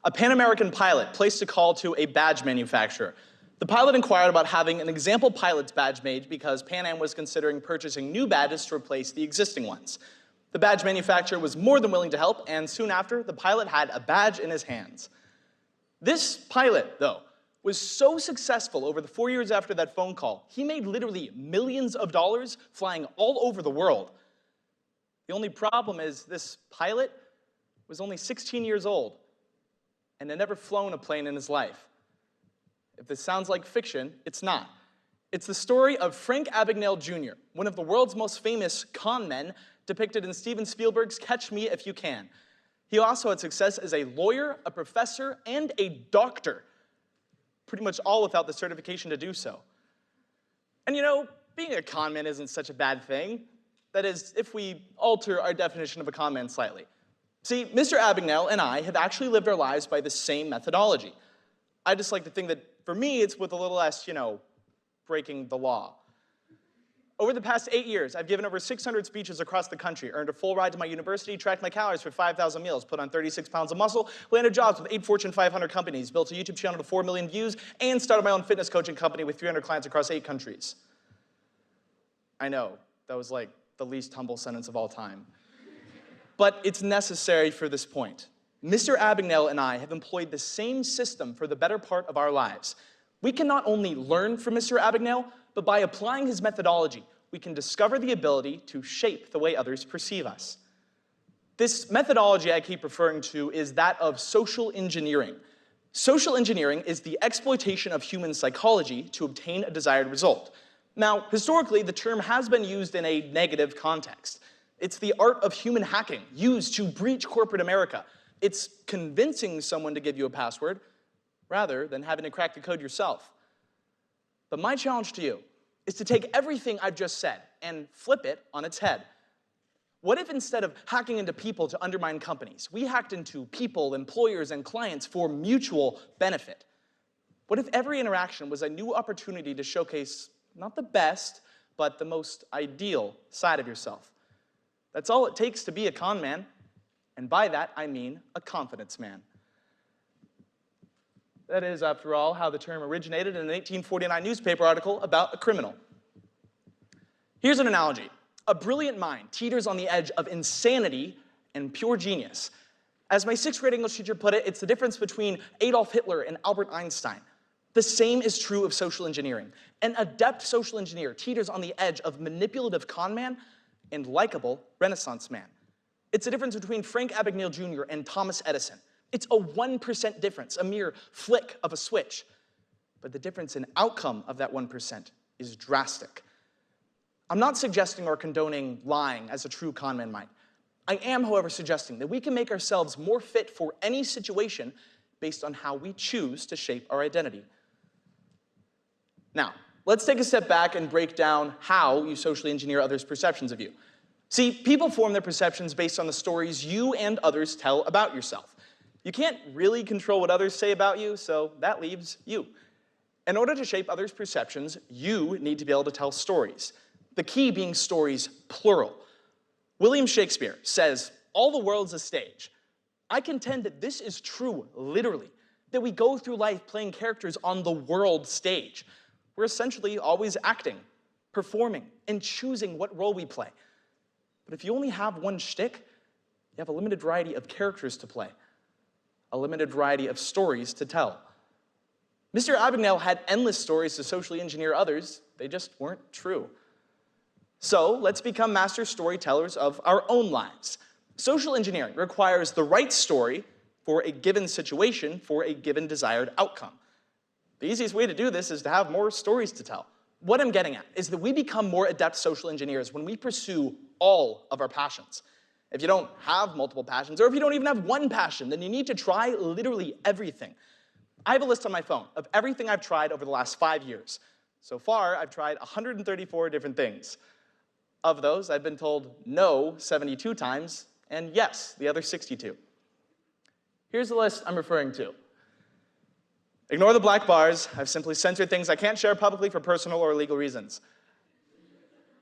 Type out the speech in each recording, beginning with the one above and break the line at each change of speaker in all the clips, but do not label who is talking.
A Pan-American pilot placed a call to a badge manufacturer. The pilot inquired about having an example pilot's badge made because Pan Am was considering purchasing new badges to replace the existing ones. The badge manufacturer was more than willing to help, and soon after, the pilot had a badge in his hands. This pilot, though, was so successful over the 4 years after that phone call, he made literally millions of dollars flying all over the world. The only problem is this pilot was only 16 years old and had never flown a plane in his life. If this sounds like fiction, it's not. It's the story of Frank Abagnale Jr., one of the world's most famous con men, depicted in Steven Spielberg's Catch Me If You Can. He also had success as a lawyer, a professor, and a doctor, pretty much all without the certification to do so. And you know, being a con man isn't such a bad thing. That is, if we alter our definition of a con man slightly. See, Mr. Abagnale and I have actually lived our lives by the same methodology. I just like to think that, for me, it's with a little less, breaking the law. Over the past 8 years, I've given over 600 speeches across the country, earned a full ride to my university, tracked my calories for 5,000 meals, put on 36 pounds of muscle, landed jobs with 8 Fortune 500 companies, built a YouTube channel to 4 million views, and started my own fitness coaching company with 300 clients across 8 countries. I know, that was like the least humble sentence of all time. But it's necessary for this point. Mr. Abagnale and I have employed the same system for the better part of our lives. We can not only learn from Mr. Abagnale, but by applying his methodology, we can discover the ability to shape the way others perceive us. This methodology I keep referring to is that of social engineering. Social engineering is the exploitation of human psychology to obtain a desired result. Now, historically, the term has been used in a negative context. It's the art of human hacking used to breach corporate America. It's convincing someone to give you a password rather than having to crack the code yourself. But my challenge to you is to take everything I've just said and flip it on its head. What if instead of hacking into people to undermine companies, we hacked into people, employers, and clients for mutual benefit? What if every interaction was a new opportunity to showcase not the best, but the most ideal side of yourself? That's all it takes to be a con man, and by that I mean a confidence man. That is, after all, how the term originated in an 1849 newspaper article about a criminal. Here's an analogy. A brilliant mind teeters on the edge of insanity and pure genius. As my 6th grade English teacher put it, it's the difference between Adolf Hitler and Albert Einstein. The same is true of social engineering. An adept social engineer teeters on the edge of manipulative con man and likable Renaissance man. It's the difference between Frank Abagnale Jr. and Thomas Edison. It's a 1% difference, a mere flick of a switch. But the difference in outcome of that 1% is drastic. I'm not suggesting or condoning lying as a true con man might. I am, however, suggesting that we can make ourselves more fit for any situation based on how we choose to shape our identity. Now, let's take a step back and break down how you socially engineer others' perceptions of you. See, people form their perceptions based on the stories you and others tell about yourself. You can't really control what others say about you, so that leaves you. In order to shape others' perceptions, you need to be able to tell stories. The key being stories, plural. William Shakespeare says, "All the world's a stage." I contend that this is true, literally, that we go through life playing characters on the world stage. We're essentially always acting, performing, and choosing what role we play. But if you only have one shtick, you have a limited variety of characters to play, a limited variety of stories to tell. Mr. Abagnale had endless stories to socially engineer others, they just weren't true. So let's become master storytellers of our own lives. Social engineering requires the right story for a given situation for a given desired outcome. The easiest way to do this is to have more stories to tell. What I'm getting at is that we become more adept social engineers when we pursue all of our passions. If you don't have multiple passions, or if you don't even have one passion, then you need to try literally everything. I have a list on my phone of everything I've tried over the last 5 years. So far, I've tried 134 different things. Of those, I've been told no 72 times, and yes, the other 62. Here's the list I'm referring to. Ignore the black bars. I've simply censored things I can't share publicly for personal or legal reasons.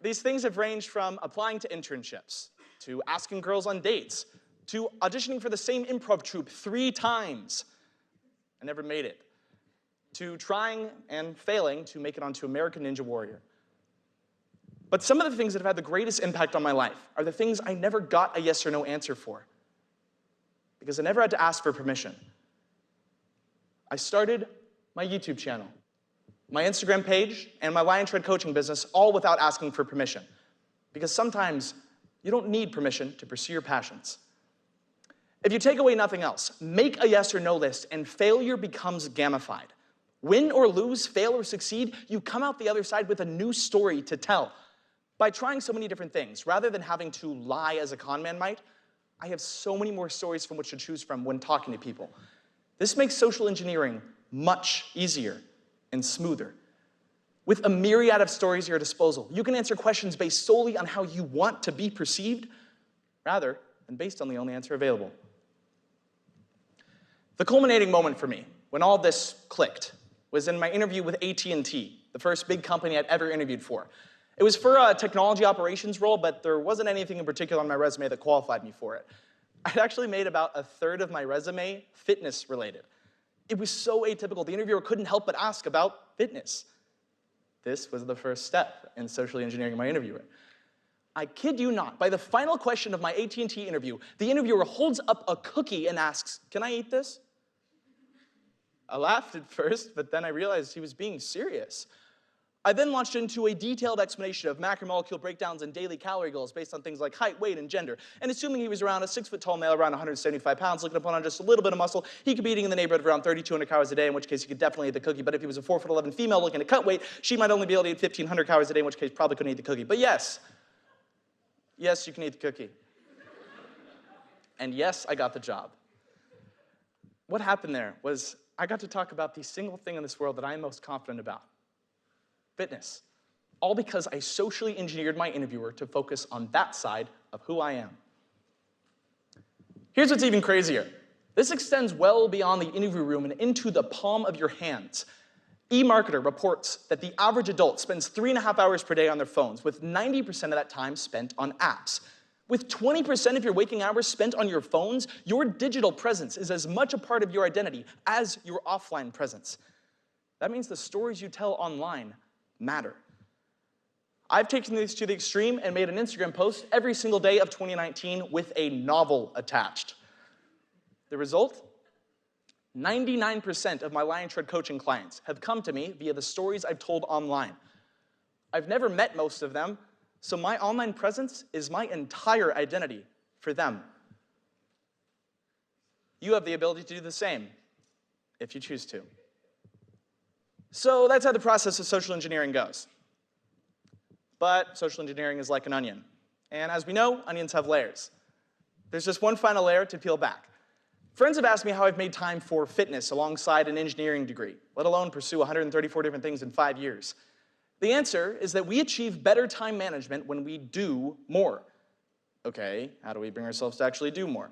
These things have ranged from applying to internships, to asking girls on dates, to auditioning for the same improv troupe 3 times. I never made it. To trying and failing to make it onto American Ninja Warrior. But some of the things that have had the greatest impact on my life are the things I never got a yes or no answer for, because I never had to ask for permission. I started my YouTube channel, my Instagram page, and my Lyons coaching business, all without asking for permission. Because sometimes you don't need permission to pursue your passions. If you take away nothing else, make a yes or no list, and failure becomes gamified. Win or lose, fail or succeed, you come out the other side with a new story to tell. By trying so many different things, rather than having to lie as a con man might, I have so many more stories from which to choose from when talking to people. This makes social engineering much easier and smoother. With a myriad of stories at your disposal, you can answer questions based solely on how you want to be perceived, rather than based on the only answer available. The culminating moment for me, when all this clicked, was in my interview with AT&T, the first big company I'd ever interviewed for. It was for a technology operations role, but there wasn't anything in particular on my resume that qualified me for it. I'd actually made about 1/3 of my resume fitness related. It was so atypical, the interviewer couldn't help but ask about fitness. This was the first step in socially engineering my interviewer. I kid you not, by the final question of my AT&T interview, the interviewer holds up a cookie and asks, "Can I eat this?" I laughed at first, but then I realized he was being serious. I then launched into a detailed explanation of macromolecule breakdowns and daily calorie goals based on things like height, weight, and gender. And assuming he was around a 6-foot-tall male, around 175 pounds, looking to put on just a little bit of muscle, he could be eating in the neighborhood of around 3,200 calories a day, in which case he could definitely eat the cookie. But if he was a 4'11" female looking to cut weight, she might only be able to eat 1,500 calories a day, in which case probably couldn't eat the cookie. But yes, you can eat the cookie. And yes, I got the job. What happened there was I got to talk about the single thing in this world that I am most confident about. Fitness. All because I socially engineered my interviewer to focus on that side of who I am. Here's what's even crazier. This extends well beyond the interview room and into the palm of your hands. eMarketer reports that the average adult spends 3.5 hours per day on their phones, with 90% of that time spent on apps. With 20% of your waking hours spent on your phones, your digital presence is as much a part of your identity as your offline presence. That means the stories you tell online matter. I've taken this to the extreme and made an Instagram post every single day of 2019 with a novel attached. The result? 99% of my Lyons coaching clients have come to me via the stories I've told online. I've never met most of them, so my online presence is my entire identity for them. You have the ability to do the same, if you choose to. So that's how the process of social engineering goes. But social engineering is like an onion. And as we know, onions have layers. There's just one final layer to peel back. Friends have asked me how I've made time for fitness alongside an engineering degree, let alone pursue 134 different things in 5 years. The answer is that we achieve better time management when we do more. Okay, how do we bring ourselves to actually do more?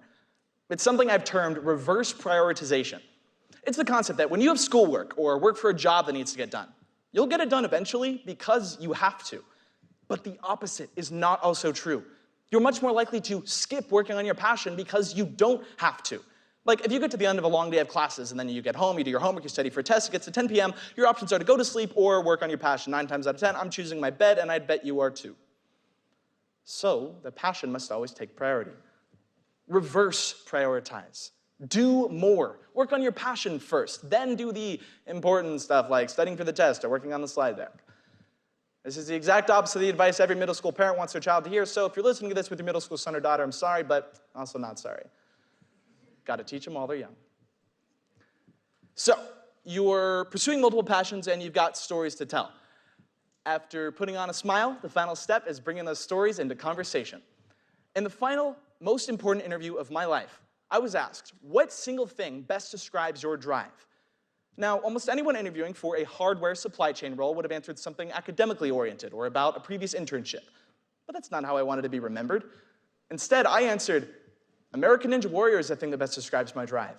It's something I've termed reverse prioritization. It's the concept that when you have schoolwork or work for a job that needs to get done, you'll get it done eventually because you have to. But the opposite is not also true. You're much more likely to skip working on your passion because you don't have to. Like, if you get to the end of a long day of classes and then you get home, you do your homework, you study for a test, it gets to 10 p.m., your options are to go to sleep or work on your passion. 9 times out of 10, I'm choosing my bed, and I'd bet you are too. So, the passion must always take priority. Reverse prioritize. Do more. Work on your passion first, then do the important stuff like studying for the test or working on the slide deck. This is the exact opposite of the advice every middle school parent wants their child to hear, so if you're listening to this with your middle school son or daughter, I'm sorry, but also not sorry. Got to teach them while they're young. So, you're pursuing multiple passions and you've got stories to tell. After putting on a smile, the final step is bringing those stories into conversation. In the final, most important interview of my life, I was asked, what single thing best describes your drive? Now, almost anyone interviewing for a hardware supply chain role would have answered something academically oriented or about a previous internship. But that's not how I wanted to be remembered. Instead, I answered, American Ninja Warrior is the thing that best describes my drive.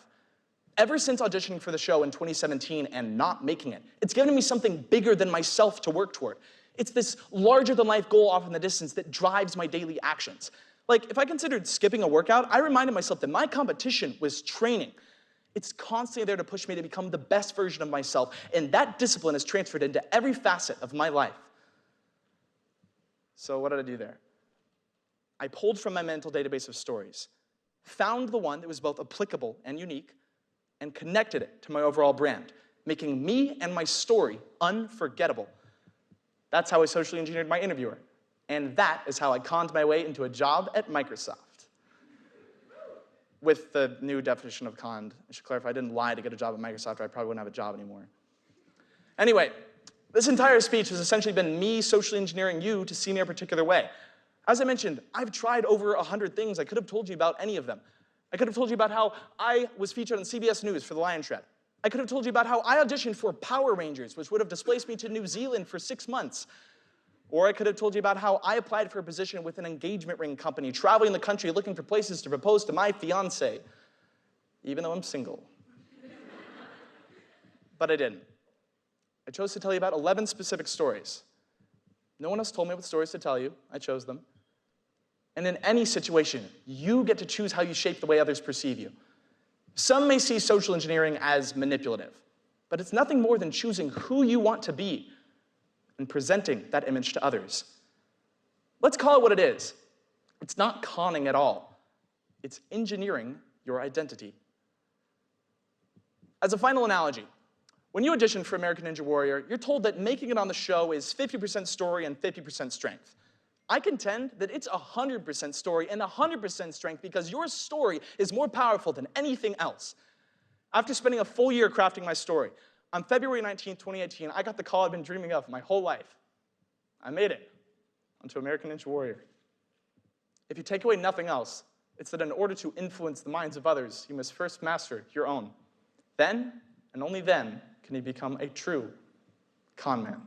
Ever since auditioning for the show in 2017 and not making it, it's given me something bigger than myself to work toward. It's this larger-than-life goal off in the distance that drives my daily actions. Like, if I considered skipping a workout, I reminded myself that my competition was training. It's constantly there to push me to become the best version of myself, and that discipline is transferred into every facet of my life. So what did I do there? I pulled from my mental database of stories, found the one that was both applicable and unique, and connected it to my overall brand, making me and my story unforgettable. That's how I socially engineered my interviewer. And that is how I conned my way into a job at Microsoft. With the new definition of conned, I should clarify, I didn't lie to get a job at Microsoft, or I probably wouldn't have a job anymore. Anyway, this entire speech has essentially been me socially engineering you to see me a particular way. As I mentioned, I've tried over 100 things. I could have told you about any of them. I could have told you about how I was featured on CBS News for the Lyons shred. I could have told you about how I auditioned for Power Rangers, which would have displaced me to New Zealand for 6 months. Or I could have told you about how I applied for a position with an engagement ring company, traveling the country looking for places to propose to my fiancé, even though I'm single. But I didn't. I chose to tell you about 11 specific stories. No one else told me what stories to tell you. I chose them. And in any situation, you get to choose how you shape the way others perceive you. Some may see social engineering as manipulative, but it's nothing more than choosing who you want to be and presenting that image to others. Let's call it what it is. It's not conning at all. It's engineering your identity. As a final analogy, when you audition for American Ninja Warrior, you're told that making it on the show is 50% story and 50% strength. I contend that it's 100% story and 100% strength because your story is more powerful than anything else. After spending a full year crafting my story, on February 19, 2018, I got the call I've been dreaming of my whole life. I made it onto American Ninja Warrior. If you take away nothing else, it's that in order to influence the minds of others, you must first master your own. Then, and only then, can you become a true con man.